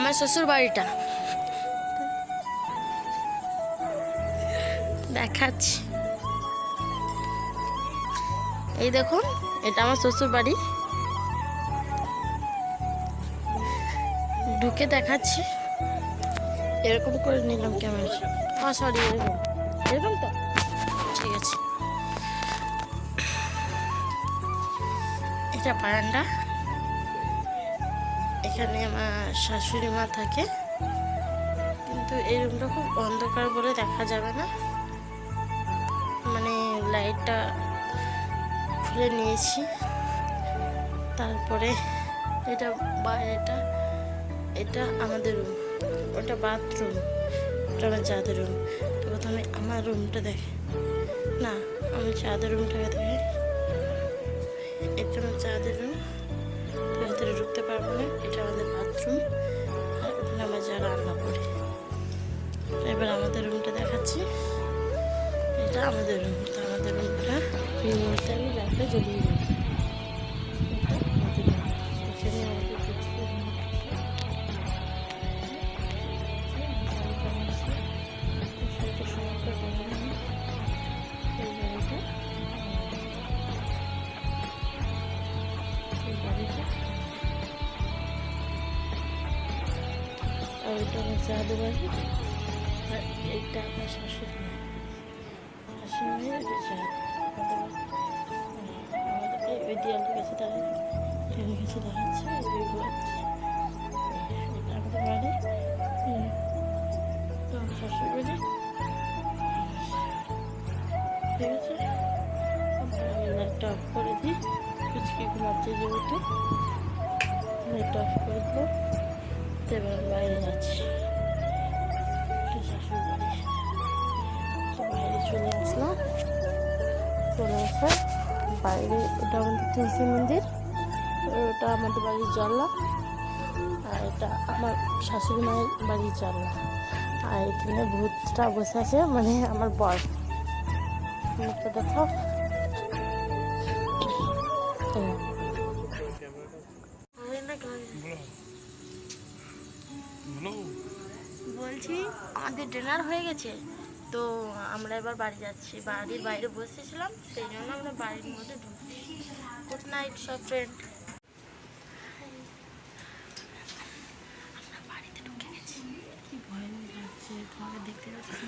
আমার শ্বশুর বাড়িটা দেখাচ্ছি। এই দেখুন, এটা আমার শ্বশুর বাড়ি। ঢুকে দেখাচ্ছি। এরকম করে নিলাম ক্যামেরা। সরি, এরকম এরকম তো ঠিক আছে। এটা বারান্দা। এখানে আমার শাশুড়ি মা থাকে, কিন্তু এই রুমটা খুব অন্ধকার বলে দেখা যাবে না, মানে লাইটটা খুলে নিয়েছি। তারপরে এটা বাইরেটা, এটা আমাদের রুম, ওটা বাথরুম, ওটা আমার চাঁদের রুম। তো প্রথমে আমার রুমটা দেখে না, আমি চাঁদের রুমটাকে দেখে। এটা আমার চাঁদের রুম, তো ভেতরে ঢুকতে পারবো না। এটা আমাদের বাথরুম, আর ওখানে আমরা যা রান্না করি। এবার আমাদের রুমটা দেখাচ্ছি। এটা আমাদের রুম। তো আমাদের রুমটা এই মুহূর্তে আমি লাইটটা জ্বলিয়ে দিই। এখানে আমাদের আর এটা আমার চাঁদ বাড়ি, আর এটা আমার শাশুড়ি মা। শাশুড়ি মায়ের এটা চাঁদ। আমাদের ওই দেয়ালের কাছে দাঁড়ায়, ট্রেনের কাছে দাঁড়াচ্ছে, এটা আমাদের বাড়ি, আমার শ্বশুর বাড়ি। ঠিক আছে, আমি লাইটটা অফ করে দিই। কুচকি ঘুমাচ্ছে যেহেতু, লাইটটা অফ করে দেবো। এবার বাইরে যাচ্ছি, শাশুড়ি বাড়ি। তো বাইরে চলে আসলাম। চলে আসে বাইরে, ওটা আমাদের তুলসী মন্দির, ওটা আমাদের বাড়ির জানলা, আর এটা আমার শাশুড়ি মায়ের বাড়ির জানলা। আর এখানে ভূতটা বসে আছে, মানে আমার বর। মুখটা দেখো। বলছি আমাদের ডিনার হয়ে গেছে, তো আমরা এবার বাড়ি যাচ্ছি। বাড়ির বাইরে বসেছিলাম, সেই জন্য আমরা বাড়ির মধ্যে ঢুকছি। গুড নাইট সব ফ্রেন্ড। আমরা বাড়িতে ঢুকে গেছি। কি ভয় লাগছে, তোমাকে দেখতে যাচ্ছি।